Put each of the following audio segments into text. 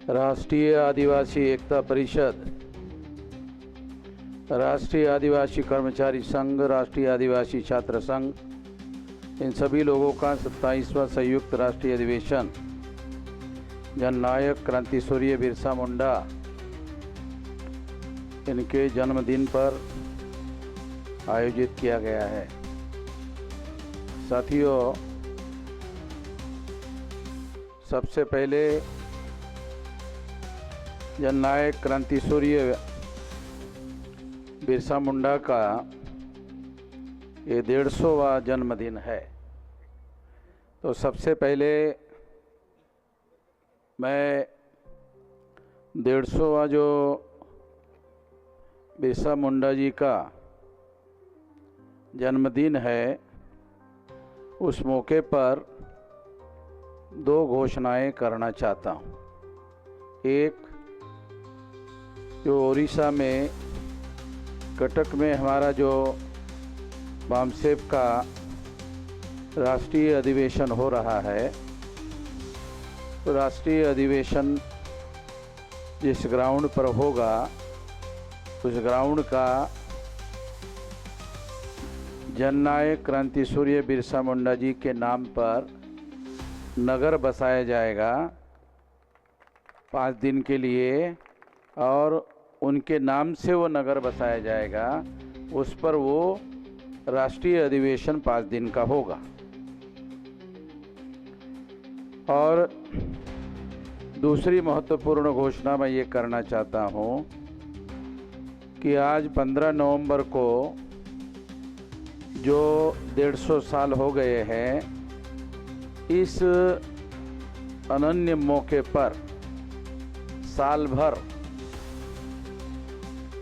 राष्ट्रीय आदिवासी एकता परिषद, राष्ट्रीय आदिवासी कर्मचारी संघ, राष्ट्रीय आदिवासी छात्र संघ, इन सभी लोगों का 27वां संयुक्त राष्ट्रीय अधिवेशन जननायक क्रांति सूर्य बिरसा मुंडा इनके जन्मदिन पर आयोजित किया गया है। साथियों, सबसे पहले जननायक क्रांति सूर्य बिरसा मुंडा का ये 150वां जन्मदिन है। तो सबसे पहले मैं 150वां जो बिरसा मुंडा जी का जन्मदिन है, उस मौके पर दो घोषणाएं करना चाहता हूँ। एक, जो उड़ीसा में कटक में हमारा जो बामसेब का राष्ट्रीय अधिवेशन हो रहा है, तो राष्ट्रीय अधिवेशन जिस ग्राउंड पर होगा, उस ग्राउंड का जननायक क्रांति सूर्य बिरसा मुंडा जी के नाम पर नगर बसाया जाएगा 5 दिन के लिए, और उनके नाम से वो नगर बसाया जाएगा। उस पर वो राष्ट्रीय अधिवेशन 5 दिन का होगा। और दूसरी महत्वपूर्ण घोषणा मैं ये करना चाहता हूँ कि आज 15 नवंबर को जो 150 साल हो गए हैं, इस अनन्य मौके पर साल भर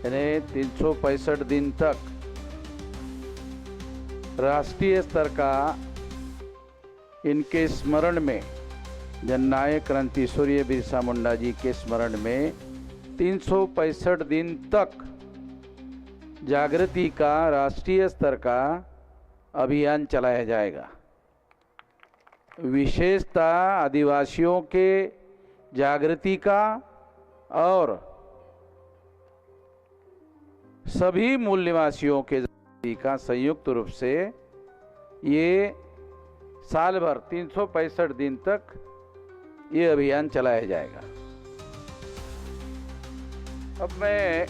यानी 365 दिन तक राष्ट्रीय स्तर का इनके स्मरण में, जननायक क्रांति सूर्य बिरसा मुंडा जी के स्मरण में 365 दिन तक जागृति का राष्ट्रीय स्तर का अभियान चलाया जाएगा। विशेषतः आदिवासियों के जागृति का और सभी मूल निवासियों के जागृति का संयुक्त रूप से ये साल भर 365 दिन तक ये अभियान चलाया जाएगा। अब मैं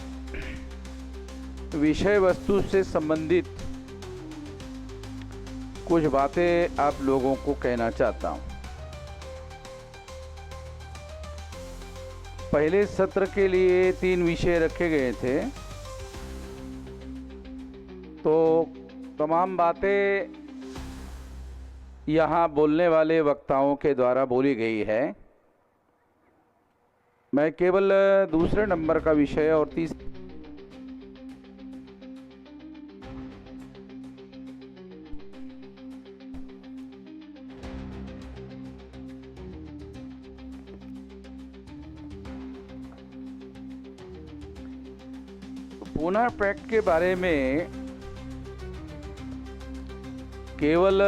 विषय वस्तु से संबंधित कुछ बातें आप लोगों को कहना चाहता हूं। पहले सत्र के लिए 3 विषय रखे गए थे, तो तमाम बातें यहाँ बोलने वाले वक्ताओं के द्वारा बोली गई है। मैं केवल दूसरे नंबर का विषय और तीसरे पूना पैक्ट के बारे में केवल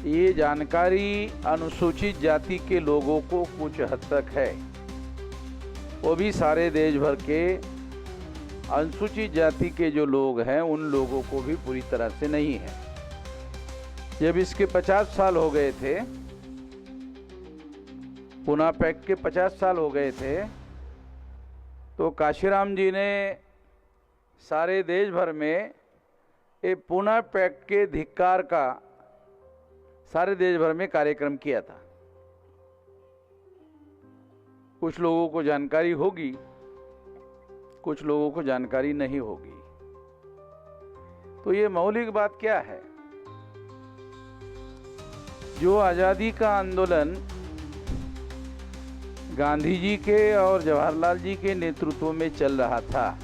ये जानकारी अनुसूचित जाति के लोगों को कुछ हद तक है, वो भी सारे देश भर के अनुसूचित जाति के जो लोग हैं उन लोगों को भी पूरी तरह से नहीं है। जब इसके 50 साल हो गए थे, पूना पैक्ट के 50 साल हो गए थे, तो काशीराम जी ने सारे देश भर में ये पूना पैक्ट के धिक्कार का सारे देश भर में कार्यक्रम किया था। कुछ लोगों को जानकारी होगी, कुछ लोगों को जानकारी नहीं होगी। तो ये मौलिक बात क्या है? जो आज़ादी का आंदोलन गांधी जी के और जवाहरलाल जी के नेतृत्व में चल रहा था,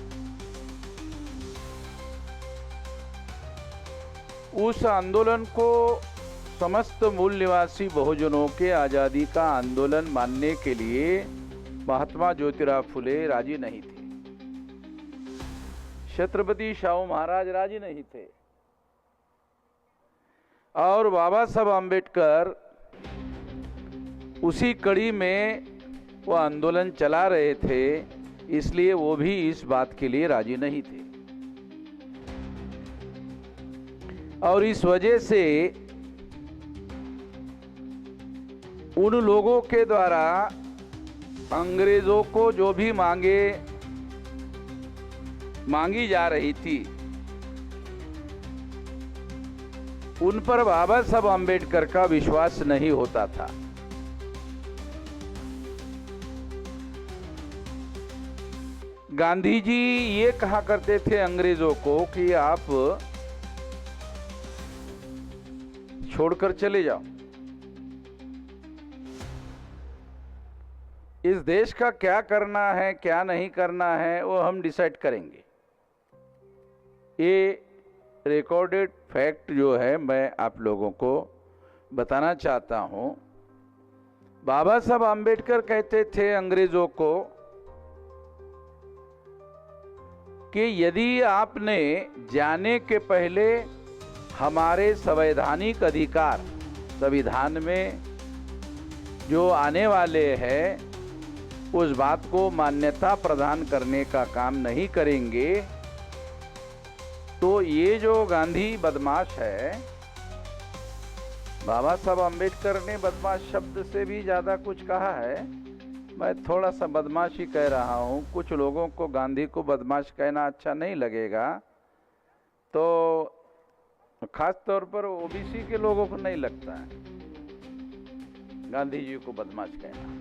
उस आंदोलन को समस्त मूल निवासी बहुजनों के आज़ादी का आंदोलन मानने के लिए महात्मा ज्योतिराव फुले राजी नहीं थे, छत्रपति शाहू महाराज राजी नहीं थे, और बाबा साहब आम्बेडकर उसी कड़ी में वो आंदोलन चला रहे थे, इसलिए वो भी इस बात के लिए राजी नहीं थे। और इस वजह से उन लोगों के द्वारा अंग्रेजों को जो भी मांगी जा रही थी, उन पर बाबा साहब आम्बेडकर का विश्वास नहीं होता था। गांधी जी ये कहा करते थे अंग्रेजों को कि आप छोड़कर चले जाओ, इस देश का क्या करना है क्या नहीं करना है वो हम डिसाइड करेंगे। ये रिकॉर्डेड फैक्ट जो है मैं आप लोगों को बताना चाहता हूं। बाबा साहब आम्बेडकर कहते थे अंग्रेजों को कि यदि आपने जाने के पहले हमारे संवैधानिक अधिकार संविधान में जो आने वाले हैं उस बात को मान्यता प्रदान करने का काम नहीं करेंगे, तो ये जो गांधी बदमाश है, बाबा साहब आम्बेडकर ने बदमाश शब्द से भी ज़्यादा कुछ कहा है, मैं थोड़ा सा बदमाश ही कह रहा हूँ। कुछ लोगों को गांधी को बदमाश कहना अच्छा नहीं लगेगा, तो खास तौर पर ओबीसी के लोगों को नहीं लगता है गांधी जी को बदमाश कहना।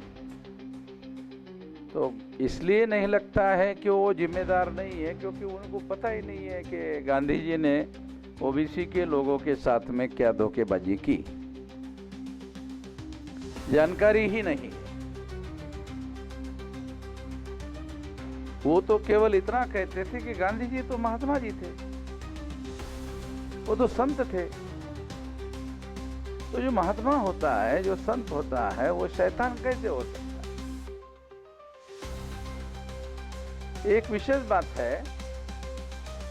तो इसलिए नहीं लगता है कि वो जिम्मेदार नहीं है, क्योंकि उनको पता ही नहीं है कि गांधी जी ने ओबीसी के लोगों के साथ में क्या धोखेबाजी की, जानकारी ही नहीं। वो तो केवल इतना कहते थे कि गांधी जी तो महात्मा जी थे, वो तो संत थे। तो जो महात्मा होता है, जो संत होता है, वो शैतान कैसे हो सकता है? एक विशेष बात है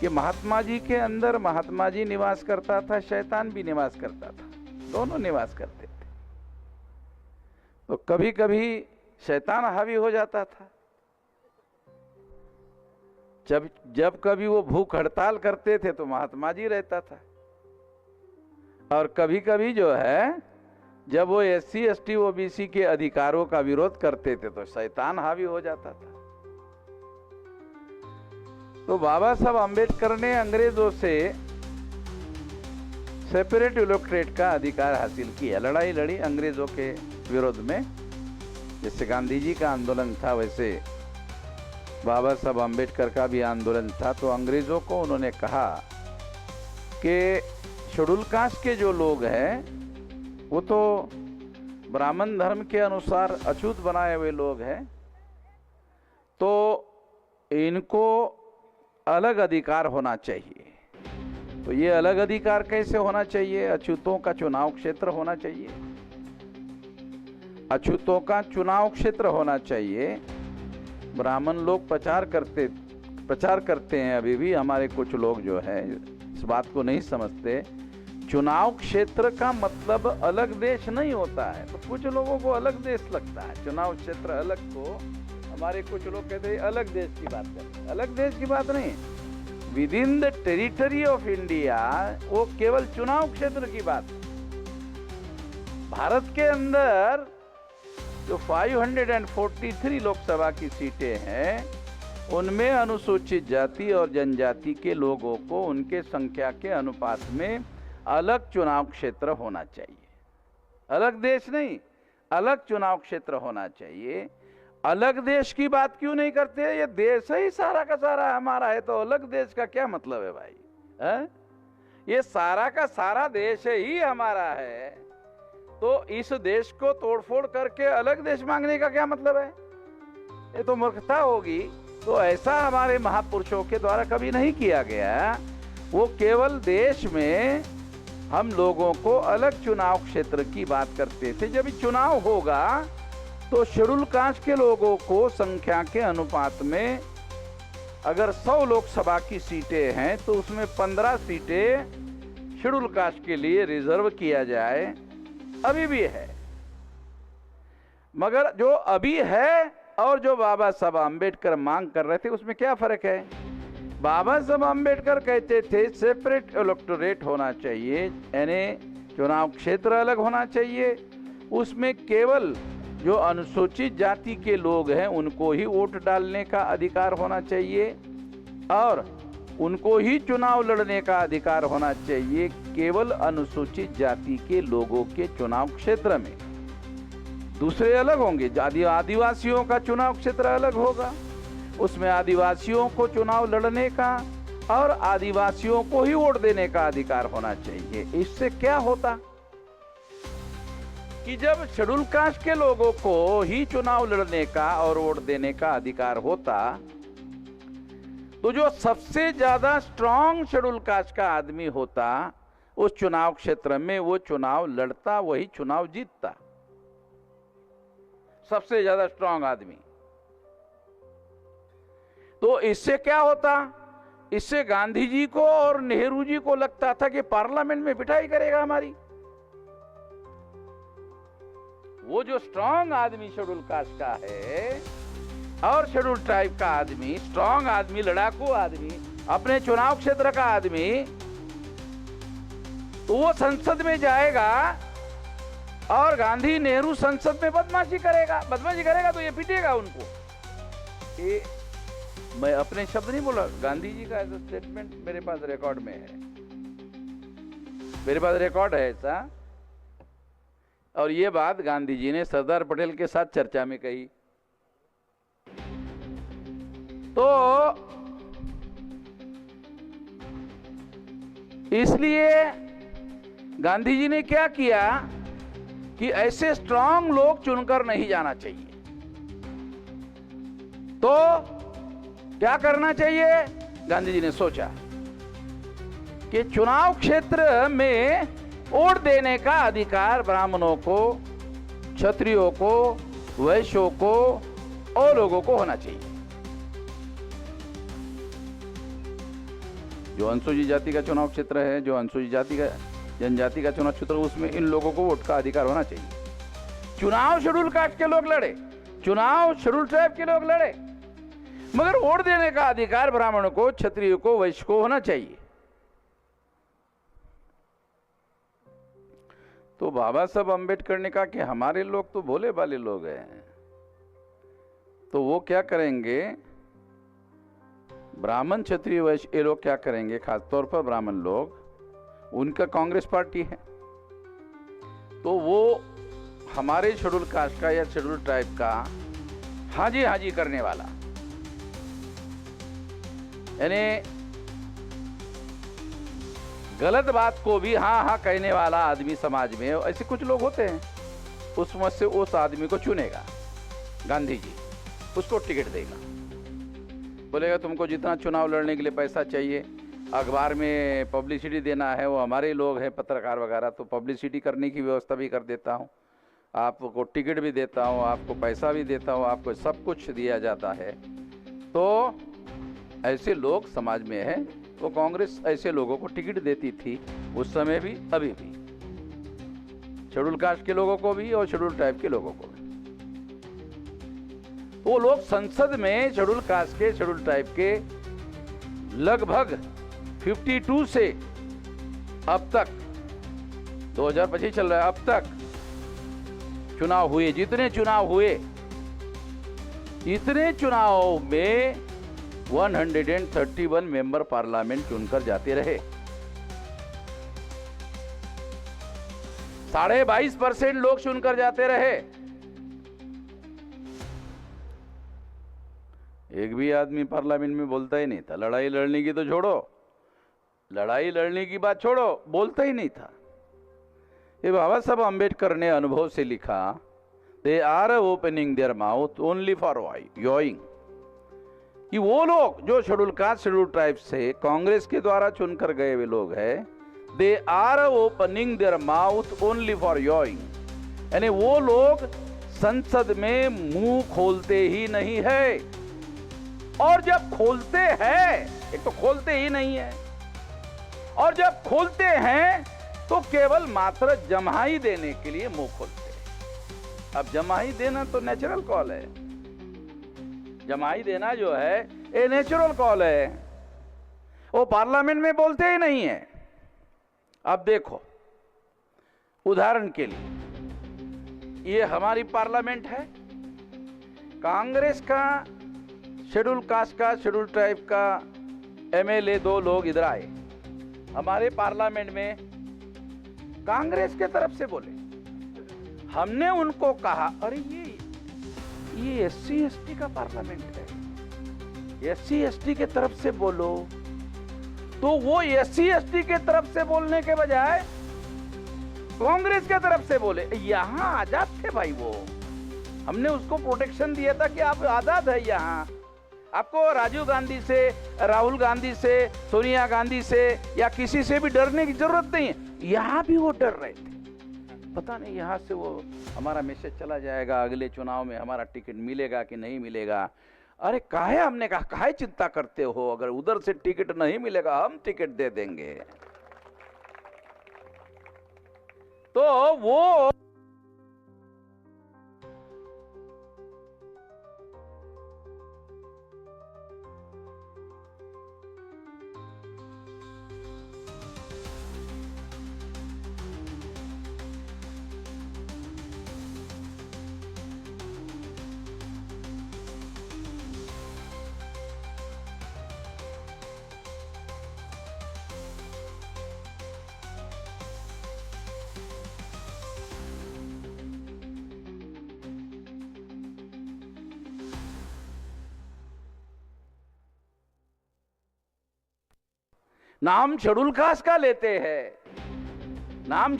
कि महात्मा जी के अंदर महात्मा जी निवास करता था, शैतान भी निवास करता था, दोनों निवास करते थे। तो कभी कभी शैतान हावी हो जाता था। जब कभी वो भूख हड़ताल करते थे तो महात्मा जी रहता था, और कभी कभी जो है जब वो SC ST OBC के अधिकारों का विरोध करते थे तो शैतान हावी हो जाता था। तो बाबा साहब आम्बेडकर ने अंग्रेजों से सेपरेट इलेक्टोरेट का अधिकार हासिल किया, लड़ाई लड़ी अंग्रेजों के विरोध में। जैसे गांधी जी का आंदोलन था, वैसे बाबा साहब आम्बेडकर का भी आंदोलन था। तो अंग्रेजों को उन्होंने कहा कि शेड्यूल कास्ट के जो लोग हैं वो तो ब्राह्मण धर्म के अनुसार अछूत बनाए हुए लोग हैं, तो इनको अलग अधिकार होना चाहिए। तो ये अलग अधिकार कैसे होना चाहिए? अछूतों का चुनाव क्षेत्र होना चाहिए, अछूतों का चुनाव क्षेत्र होना चाहिए। ब्राह्मण लोग प्रचार करते हैं, अभी भी हमारे कुछ लोग जो है इस बात को नहीं समझते। चुनाव क्षेत्र का मतलब अलग देश नहीं होता है। तो कुछ लोगों को अलग देश लगता है, चुनाव क्षेत्र अलग को हमारे कुछ लोग कहते हैं अलग देश की बात करते हैं। अलग देश की बात नहीं, with in the territory of India वो केवल चुनाव क्षेत्र की बात। भारत के अंदर जो 543 लोकसभा की सीटें हैं, उनमें अनुसूचित जाति और जनजाति के लोगों को उनके संख्या के अनुपात में अलग चुनाव क्षेत्र होना चाहिए। अलग देश नहीं, अलग चुनाव क्षेत्र होना चाहिए। अलग देश की बात क्यों नहीं करते? ये देश ही सारा का सारा हमारा है, तो अलग देश का क्या मतलब है भाई? है? ये सारा का सारा देश ही हमारा है, तो इस देश को तोड़फोड़ करके अलग देश मांगने का क्या मतलब है? ये तो मूर्खता होगी। तो ऐसा हमारे महापुरुषों के द्वारा कभी नहीं किया गया। वो केवल देश में हम लोगों को अलग चुनाव क्षेत्र की बात करते थे। जब चुनाव होगा तो शेड्यूल कास्ट के लोगों को संख्या के अनुपात में, अगर 100 लोकसभा की सीटें हैं तो उसमें 15 सीटें शेड्यूल कास्ट के लिए रिजर्व किया जाए। अभी भी है। मगर जो अभी है और जो बाबा साहब आम्बेडकर मांग कर रहे थे उसमें क्या फर्क है? बाबा साहब आम्बेडकर कहते थे सेपरेट इलेक्टोरेट होना चाहिए, यानी चुनाव क्षेत्र अलग होना चाहिए, उसमें केवल जो अनुसूचित जाति के लोग हैं उनको ही वोट डालने का अधिकार होना चाहिए और उनको ही चुनाव लड़ने का अधिकार होना चाहिए, केवल अनुसूचित जाति के लोगों के चुनाव क्षेत्र में। दूसरे अलग होंगे, आदिवासियों का चुनाव क्षेत्र अलग होगा, उसमें आदिवासियों को चुनाव लड़ने का और आदिवासियों को ही वोट देने का अधिकार होना चाहिए। इससे क्या होता कि जब शेड्यूल कास्ट के लोगों को ही चुनाव लड़ने का और वोट देने का अधिकार होता तो जो सबसे ज्यादा स्ट्रांग शेड्यूल कास्ट का आदमी होता उस चुनाव क्षेत्र में वो चुनाव लड़ता, वही चुनाव जीतता, सबसे ज्यादा स्ट्रांग आदमी। तो इससे क्या होता? इससे गांधी जी को और नेहरू जी को लगता था कि पार्लियामेंट में पिटाई करेगा हमारी। वो जो स्ट्रांग आदमी शेड्यूल कास्ट का है और शेड्यूल ट्राइब का आदमी, स्ट्रांग आदमी, लड़ाकू आदमी, अपने चुनाव क्षेत्र का आदमी, तो वो संसद में जाएगा और गांधी नेहरू संसद में बदमाशी करेगा तो ये पीटेगा उनको। ये मैं अपने शब्द नहीं बोला, गांधी जी का स्टेटमेंट मेरे पास रिकॉर्ड में है, मेरे पास रिकॉर्ड है ऐसा। और ये बात गांधी जी ने सरदार पटेल के साथ चर्चा में कही। तो इसलिए गांधी जी ने क्या किया कि ऐसे स्ट्रांग लोग चुनकर नहीं जाना चाहिए। तो क्या करना चाहिए? गांधी जी ने सोचा कि चुनाव क्षेत्र में वोट देने का अधिकार ब्राह्मणों को, क्षत्रियों को, वैश्यों को और लोगों को होना चाहिए। जो अनुसूचित जाति का चुनाव क्षेत्र है, जो अनुसूचित जाति का जनजाति का चुनाव क्षेत्र, उसमें इन लोगों को वोट का अधिकार होना चाहिए। चुनाव शेड्यूल कास्ट के लोग लड़े, चुनाव शेड्यूल ट्राइब के लोग लड़े, मगर वोट देने का अधिकार ब्राह्मणों को, क्षत्रियों को, वैश्य को होना चाहिए। तो बाबा साहब अम्बेडकर ने कहा कि हमारे लोग तो भोले भाले लोग हैं, तो वो क्या करेंगे, ब्राह्मण, क्षत्रिय, वैश्य, ये लोग क्या करेंगे, खासतौर पर ब्राह्मण लोग, उनका कांग्रेस पार्टी है, तो वो हमारे शेड्यूल कास्ट का या शेड्यूल ट्राइब का हाजी हाजी करने वाला, यानी गलत बात को भी हाँ हाँ कहने वाला आदमी समाज में ऐसे कुछ लोग होते हैं, उसमें से उस आदमी को चुनेगा गांधी जी, उसको टिकट देगा, बोलेगा तुमको जितना चुनाव लड़ने के लिए पैसा चाहिए, अखबार में पब्लिसिटी देना है, वो हमारे लोग हैं पत्रकार वगैरह, तो पब्लिसिटी करने की व्यवस्था भी कर देता हूँ, आपको टिकट भी देता हूँ, आपको पैसा भी देता हूँ, आपको सब कुछ दिया जाता है। तो ऐसे लोग समाज में हैं, तो कांग्रेस ऐसे लोगों को टिकट देती थी उस समय भी, अभी भी, शेड्यूल कास्ट के लोगों को भी और शेड्यूल ट्राइब के लोगों को भी। वो लोग संसद में शेड्यूल कास्ट के, शेड्यूल ट्राइब के लगभग 52 से अब तक 2025 चल रहा है, अब तक चुनाव हुए, जितने चुनाव हुए, इतने चुनाव में 131 मेंबर पार्लियामेंट चुनकर जाते रहे। 22.5% लोग चुनकर जाते रहे। एक भी आदमी पार्लियामेंट में बोलता ही नहीं था, लड़ाई लड़ने की तो छोड़ो, लड़ाई लड़ने की बात छोड़ो, बोलता ही नहीं था। ये बाबा साहब अम्बेडकर ने अनुभव से लिखा, they are opening their mouth only for yawning, कि वो लोग जो शेड्यूल कास्ट, शेड्यूल ट्राइब से कांग्रेस के द्वारा चुनकर गए हुए लोग हैं, they are opening their mouth only for yawning, यानी वो लोग संसद में मुंह खोलते ही नहीं है, और जब खोलते हैं, एक तो खोलते ही नहीं है, और जब खोलते हैं तो केवल मात्र जम्हाई देने के लिए मुंह खोलते हैं। अब जमाई देना तो नेचुरल कॉल है, जमाई देना जो है ये नेचुरल कॉल है, वो पार्लियामेंट में बोलते ही नहीं है। अब देखो उदाहरण के लिए ये हमारी पार्लियामेंट है, कांग्रेस का शेड्यूल कास्ट का शेड्यूल ट्राइब का एमएलए 2 लोग इधर आए हमारे पार्लियामेंट में, कांग्रेस के तरफ से बोले। हमने उनको कहा अरे ये एससी एसटी का पार्लियामेंट है, एससी एसटी के तरफ से बोलो। तो वो एससी एसटी के तरफ से बोलने के बजाय कांग्रेस के तरफ से बोले। यहां आजाद थे भाई वो, हमने उसको प्रोटेक्शन दिया था कि आप आजाद है, यहाँ आपको राजीव गांधी से, राहुल गांधी से, सोनिया गांधी से या किसी से भी डरने की जरूरत नहीं है। यहाँ भी वो डर रहे थे, पता नहीं यहाँ से वो हमारा मैसेज चला जाएगा, अगले चुनाव में हमारा टिकट मिलेगा कि नहीं मिलेगा। अरे काहे, हमने कहा काहे चिंता करते हो, अगर उधर से टिकट नहीं मिलेगा हम टिकट दे देंगे। तो वो नाम शेड्यूल कास्ट का लेते हैं, नाम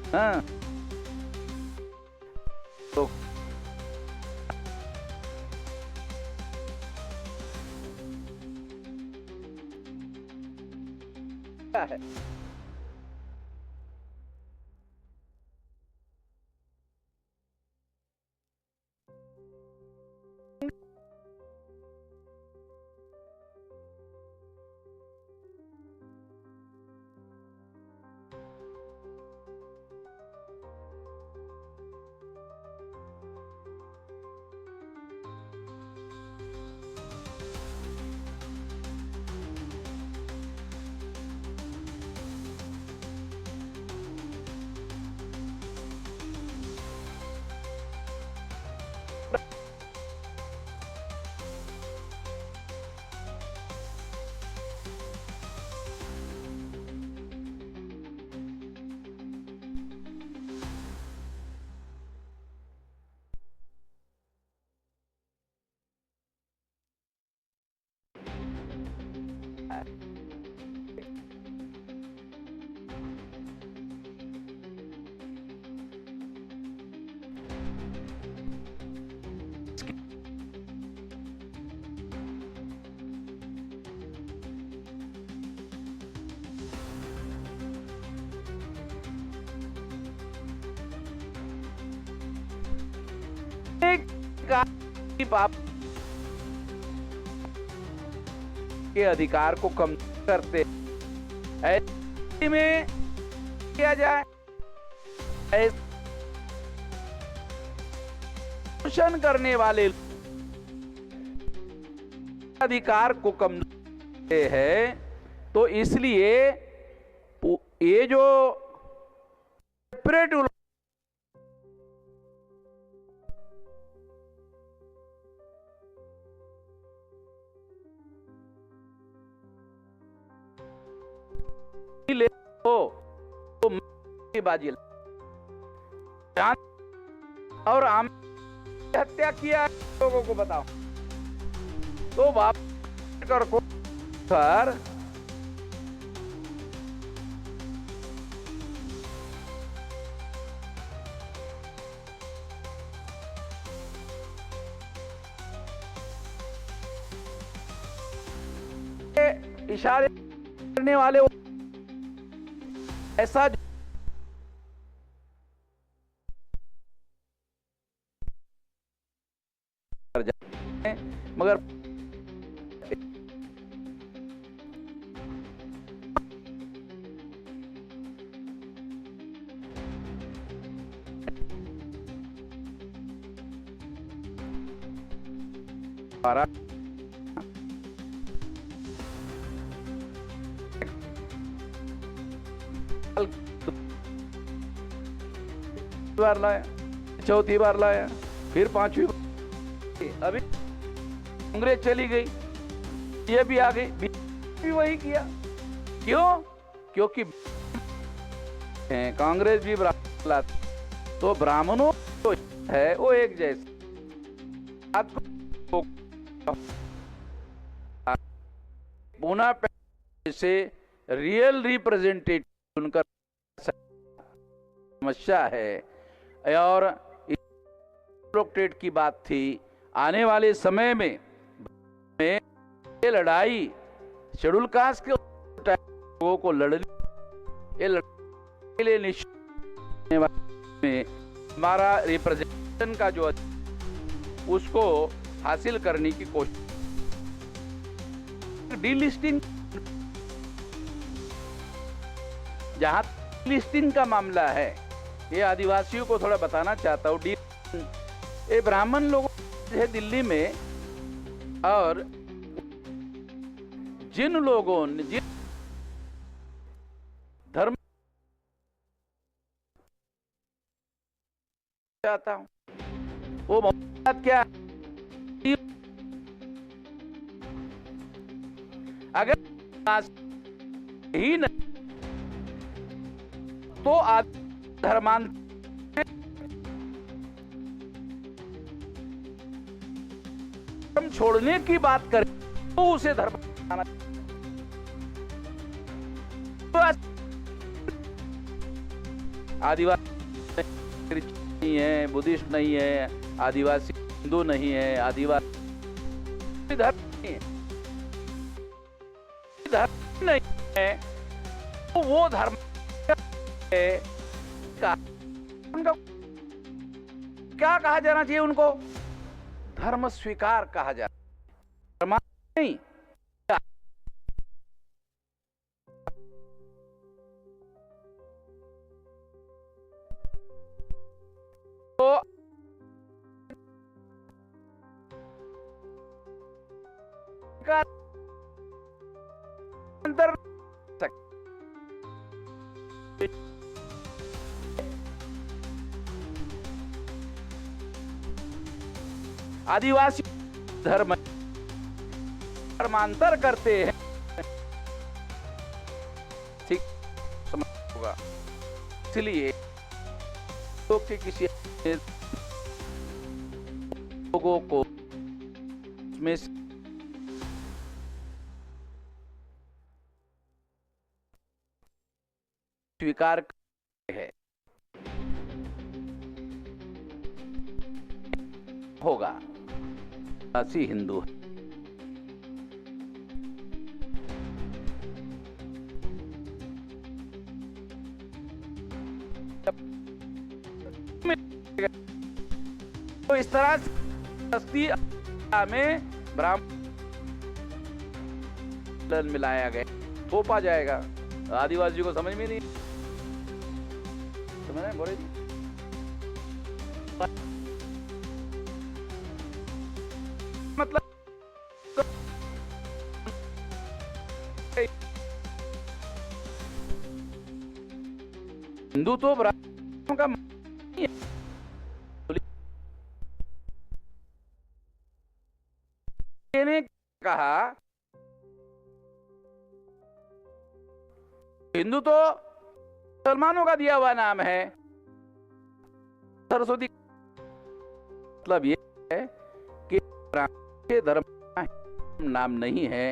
हाँ तो क्या है, बाप के अधिकार को कम करते ऐसे में किया जाए, शोषण करने वाले अधिकार को कम करते हैं। तो इसलिए ये जो सेपरेट ले हो तो बाजी और आम हत्या किया लोगों को बताओ तो बाप को सर इशारे करने वाले ऐसा कर जाते हैं, मगर बार लाया, चौथी बार लाया, फिर पांचवी बार। अभी कांग्रेस चली गई, ये भी आ गई, भी वही किया। क्यों? क्योंकि कांग्रेस भी ब्राह्मण लाती, तो ब्राह्मणों तो है वो एक जैसे पूना से रियल रिप्रेजेंटेटिव उनका समस्या है। और की बात थी, आने वाले समय में ये लड़ाई शेड्यूल कास्ट के लोगों को ये लड़ाई के लिए निश्चित में हमारा रिप्रेजेंटेशन का जो उसको हासिल करने की कोशिश। डीलिस्टिंग, जहां लिस्टिंग का मामला है, ये आदिवासियों को थोड़ा बताना चाहता हूँ। ये ब्राह्मण लोग है दिल्ली में, और जिन लोगों ने जिन धर्म चाहता हूं, वो बात क्या, अगर ही नहीं तो धर्मांतर छोड़ने की बात करें तो उसे धर्म आदिवासी नहीं है, बुद्धिस्ट नहीं है, आदिवासी हिंदू नहीं है, आदिवासी धर्म नहीं है, धर्म नहीं है, तो वो धर्म क्या कहा जाना चाहिए? उनको धर्म स्वीकार कहा जाता है, धर्म नहीं। तो अंतर आदिवासी धर्मांतर करते हैं, ठीक समझ होगा। इसलिए लोग के किसी लोगों को में स्वीकार है होगा आदिवासी हिंदू है। तो इस तरह से में ब्राह्मण मिलाया गया, थोपा जाएगा, आदिवासी को समझ में नहीं समझ रहे बोले जी। मतलब हिंदू तो ब्राह्मण का ने कहा, हिंदू तो मुसलमानों का दिया हुआ नाम है, सरस्वती मतलब ये है कि के धर्म का नाम नहीं है,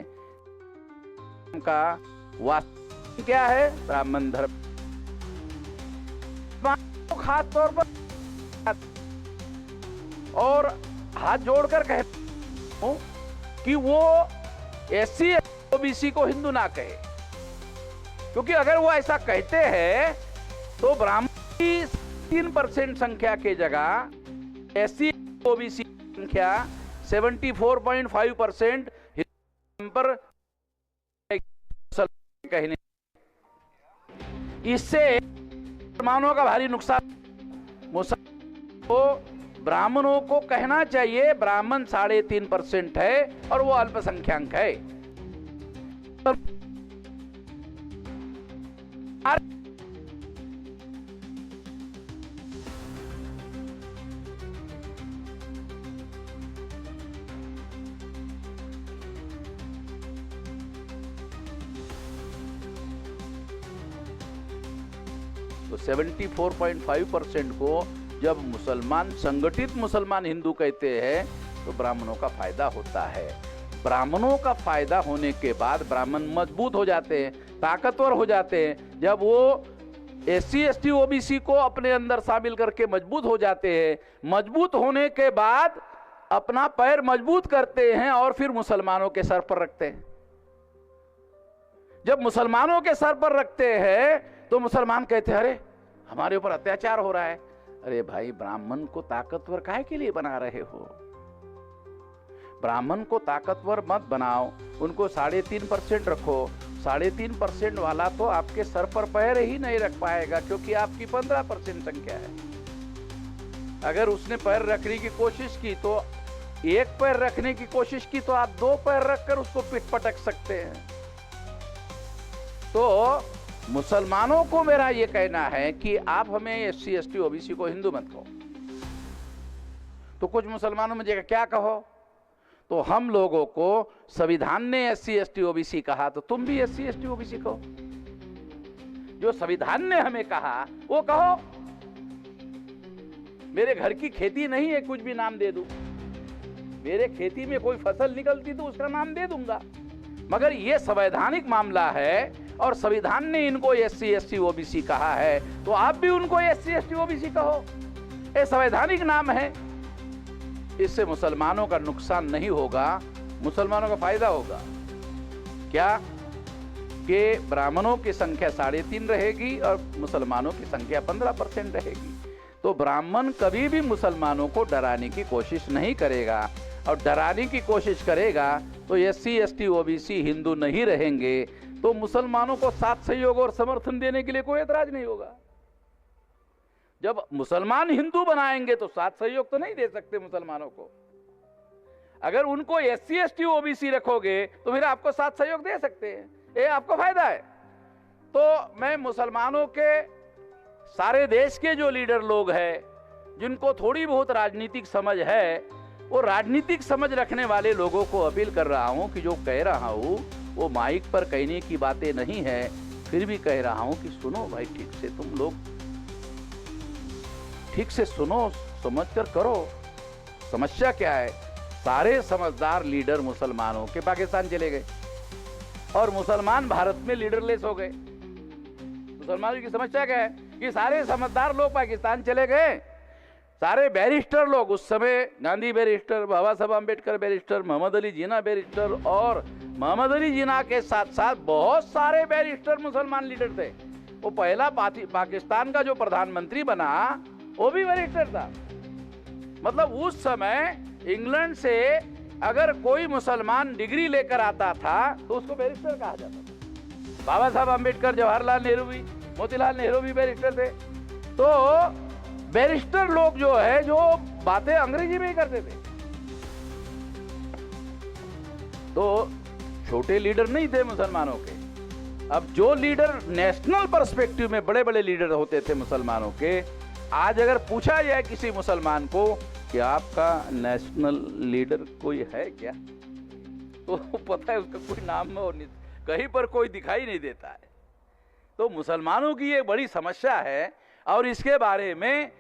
उनका वास्तव क्या है? ब्राह्मण धर्म। खास तौर पर और हाथ जोड़कर कहते हूं कि वो ऐसी ओबीसी को हिंदू ना कहे, क्योंकि अगर वो ऐसा कहते हैं तो ब्राह्मण की 3% संख्या के जगह एससी ओबीसी संख्या 74.5% पर कहने, इससे मुसलमानों का भारी नुकसान। मुसलमानों को ब्राह्मणों को कहना चाहिए ब्राह्मण 3.5% है और वो अल्पसंख्यक है। तो 74.5% को जब मुसलमान, संगठित मुसलमान हिंदू कहते हैं तो ब्राह्मणों का फायदा होता है। ब्राह्मणों का फायदा होने के बाद ब्राह्मण मजबूत हो जाते हैं, ताकतवर हो जाते हैं। जब वो एससी एसटी ओबीसी को अपने अंदर शामिल करके मजबूत हो जाते हैं, मजबूत होने के बाद अपना पैर मजबूत करते हैं और फिर मुसलमानों के सर पर रखते हैं। जब मुसलमानों के सर पर रखते हैं तो मुसलमान कहते हैं अरे हमारे ऊपर अत्याचार हो रहा है। अरे भाई, ब्राह्मण को ताकतवर काहे के लिए बना रहे हो? ब्राह्मण को ताकतवर मत बनाओ, उनको 3.5% रखो। 3.5% वाला तो आपके सर पर पैर ही नहीं रख पाएगा, क्योंकि आपकी 15% संख्या है। अगर उसने पैर रखने की कोशिश की तो, एक पैर रखने की कोशिश की तो आप 2 पैर रखकर उसको पीठ पटक सकते हैं। तो मुसलमानों को मेरा यह कहना है कि आप हमें एससी एसटी ओबीसी को हिंदू मत कहो। तो कुछ मुसलमानों में क्या कहो? तो हम लोगों को संविधान ने एससी एसटी ओबीसी कहा तो तुम भी एससी एसटी ओबीसी कहो। जो संविधान ने हमें कहा वो कहो। मेरे घर की खेती नहीं है, कुछ भी नाम दे दूं। मेरे खेती में कोई फसल निकलती तो उसका नाम दे दूंगा, मगर ये संवैधानिक मामला है और संविधान ने इनको एससी एसटी ओबीसी कहा है, तो आप भी उनको एससी एसटी ओबीसी कहो। ये संवैधानिक नाम है। इससे मुसलमानों का नुकसान नहीं होगा, मुसलमानों का फायदा होगा। क्या कि ब्राह्मणों की संख्या 3.5 रहेगी और मुसलमानों की संख्या 15% रहेगी। तो ब्राह्मण कभी भी मुसलमानों को डराने की कोशिश नहीं करेगा, और डराने की कोशिश करेगा तो एससी एसटी ओबीसी हिंदू नहीं रहेंगे, तो मुसलमानों को साथ सहयोग और समर्थन देने के लिए कोई ऐतराज नहीं होगा। जब मुसलमान हिंदू बनाएंगे तो साथ सहयोग तो नहीं दे सकते मुसलमानों को। अगर उनको एससी एसटी ओबीसी रखोगे तो फिर आपको साथ सहयोग दे सकते हैं, ये आपको फायदा है। तो मैं मुसलमानों के सारे देश के जो लीडर लोग हैं, जिनको थोड़ी बहुत राजनीतिक समझ है, वो राजनीतिक समझ रखने वाले लोगों को अपील कर रहा हूं कि जो कह रहा हूं वो माइक पर कहने की बातें नहीं है, फिर भी कह रहा हूं कि सुनो भाई, ठीक से तुम लोग ठीक से सुनो, समझकर करो। समस्या क्या है? सारे समझदार लीडर मुसलमानों के पाकिस्तान चले गए और मुसलमान भारत में लीडरलेस हो गए। मुसलमानों की समस्या क्या है कि सारे समझदार लोग पाकिस्तान चले गए। सारे बैरिस्टर लोग, उस समय गांधी बैरिस्टर, बाबा साहब अम्बेडकर बैरिस्टर, मोहम्मद अली जिन्ना बैरिस्टर, और मोहम्मद अली जिन्ना के साथ साथ बहुत सारे बैरिस्टर मुसलमान लीडर थे। वो पहला पाकिस्तान का जो प्रधानमंत्री बना वो भी बैरिस्टर था। मतलब उस समय इंग्लैंड से अगर कोई मुसलमान डिग्री लेकर आता था तो उसको बैरिस्टर कहा जाता था। बाबा साहब अम्बेडकर, जवाहरलाल नेहरू भी, मोतीलाल नेहरू भी बैरिस्टर थे। तो बैरिस्टर लोग जो है, जो बातें अंग्रेजी में ही करते थे, तो छोटे लीडर नहीं थे मुसलमानों के। अब जो लीडर नेशनल पर्सपेक्टिव में बड़े बड़े लीडर होते थे मुसलमानों के, आज अगर पूछा जाए किसी मुसलमान को कि आपका नेशनल लीडर कोई है क्या, तो पता है उसका कोई नाम और कहीं पर कोई दिखाई नहीं देता है। तो मुसलमानों की ये बड़ी समस्या है, और इसके बारे में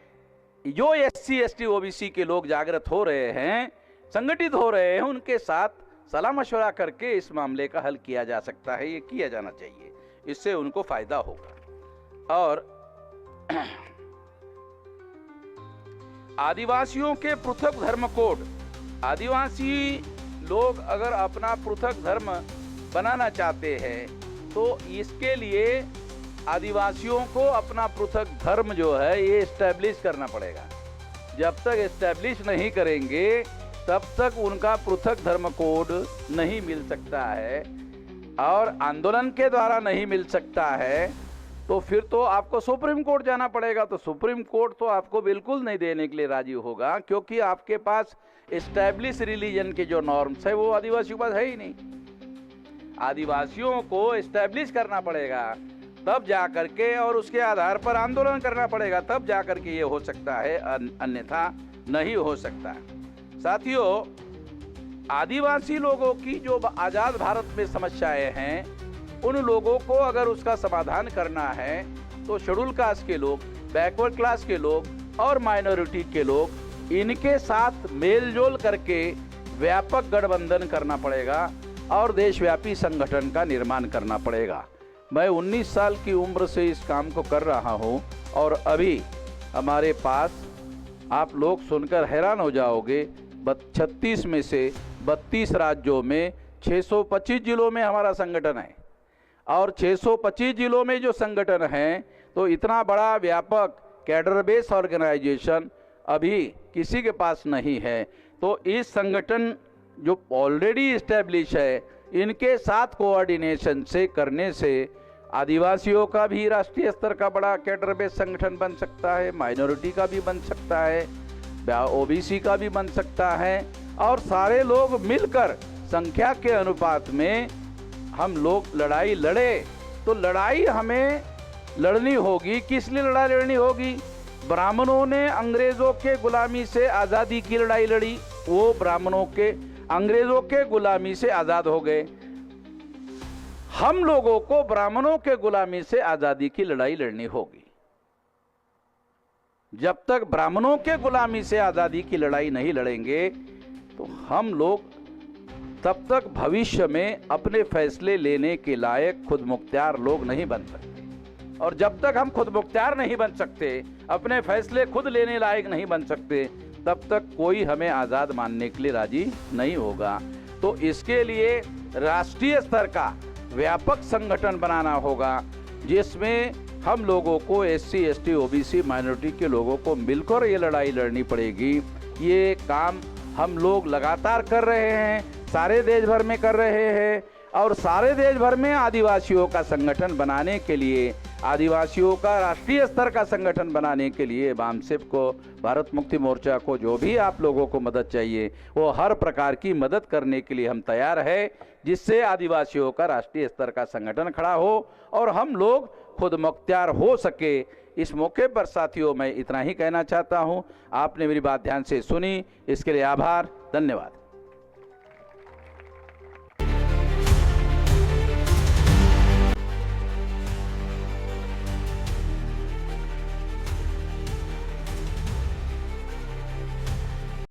जो एससी एसटी ओबीसी के लोग जागृत हो रहे हैं, संगठित हो रहे हैं, उनके साथ सलाह मशवरा करके इस मामले का हल किया जा सकता है। ये किया जाना चाहिए, इससे उनको फायदा होगा। और आदिवासियों के पृथक धर्म कोड, आदिवासी लोग अगर अपना पृथक धर्म बनाना चाहते हैं, तो इसके लिए आदिवासियों को अपना पृथक धर्म जो है ये इस्टेब्लिश करना पड़ेगा। जब तक इस्टेब्लिश नहीं करेंगे तब तक उनका पृथक धर्म कोड नहीं मिल सकता है, और आंदोलन के द्वारा नहीं मिल सकता है, तो फिर तो आपको सुप्रीम कोर्ट जाना पड़ेगा। तो सुप्रीम कोर्ट तो आपको बिल्कुल नहीं देने के लिए राजी होगा, क्योंकि आपके पास इस्टेब्लिश रिलीजन के जो नॉर्म्स है वो आदिवासियों के पास है ही नहीं। आदिवासियों को इस्टेब्लिश करना पड़ेगा, तब जा करके, और उसके आधार पर आंदोलन करना पड़ेगा, तब जा करके ये हो सकता है, अन्यथा नहीं हो सकता। साथियों, आदिवासी लोगों की जो आज़ाद भारत में समस्याएं हैं, उन लोगों को अगर उसका समाधान करना है तो शेड्यूल कास्ट के लोग, बैकवर्ड क्लास के लोग और माइनॉरिटी के लोग, इनके साथ मेलजोल करके व्यापक गठबंधन करना पड़ेगा और देशव्यापी संगठन का निर्माण करना पड़ेगा। मैं 19 साल की उम्र से इस काम को कर रहा हूं, और अभी हमारे पास, आप लोग सुनकर हैरान हो जाओगे, 36 में से 32 राज्यों में 625 जिलों में हमारा संगठन है। और 625 जिलों में जो संगठन है, तो इतना बड़ा व्यापक कैडर बेस ऑर्गेनाइजेशन अभी किसी के पास नहीं है। तो इस संगठन जो ऑलरेडी इस्टेब्लिश है, इनके साथ कोऑर्डिनेशन से करने से आदिवासियों का भी राष्ट्रीय स्तर का बड़ा कैडर बेस संगठन बन सकता है, माइनॉरिटी का भी बन सकता है, ओबीसी का भी बन सकता है, और सारे लोग मिलकर संख्या के अनुपात में हम लोग लड़ाई लड़े। तो लड़ाई हमें लड़नी होगी। किस लिए लड़ाई लड़नी होगी? ब्राह्मणों ने अंग्रेज़ों के गुलामी से आज़ादी की लड़ाई लड़ी, वो ब्राह्मणों के अंग्रेज़ों के गुलामी से आज़ाद हो गए। हम लोगों को ब्राह्मणों के गुलामी से आज़ादी की लड़ाई लड़नी होगी। जब तक ब्राह्मणों के गुलामी से आज़ादी की लड़ाई नहीं लड़ेंगे, तो हम लोग तब तक भविष्य में अपने फैसले लेने के लायक खुद मुख्तियार लोग नहीं बन सकते। और जब तक हम खुद मुख्तियार नहीं बन सकते, अपने फैसले खुद लेने लायक नहीं बन सकते, तब तक कोई हमें आज़ाद मानने के लिए राजी नहीं होगा। तो इसके लिए राष्ट्रीय स्तर का व्यापक संगठन बनाना होगा, जिसमें हम लोगों को SC, ST, OBC, माइनॉरिटी के लोगों को मिलकर ये लड़ाई लड़नी पड़ेगी। ये काम हम लोग लगातार कर रहे हैं, सारे देश भर में कर रहे हैं, और सारे देश भर में आदिवासियों का संगठन बनाने के लिए, आदिवासियों का राष्ट्रीय स्तर का संगठन बनाने के लिए बामसेफ को, भारत मुक्ति मोर्चा को जो भी आप लोगों को मदद चाहिए, वो हर प्रकार की मदद करने के लिए हम तैयार है, जिससे आदिवासियों का राष्ट्रीय स्तर का संगठन खड़ा हो और हम लोग खुद मुख्तियार हो सके। इस मौके पर साथियों, मैं इतना ही कहना चाहता हूँ। आपने मेरी बात ध्यान से सुनी, इसके लिए आभार, धन्यवाद।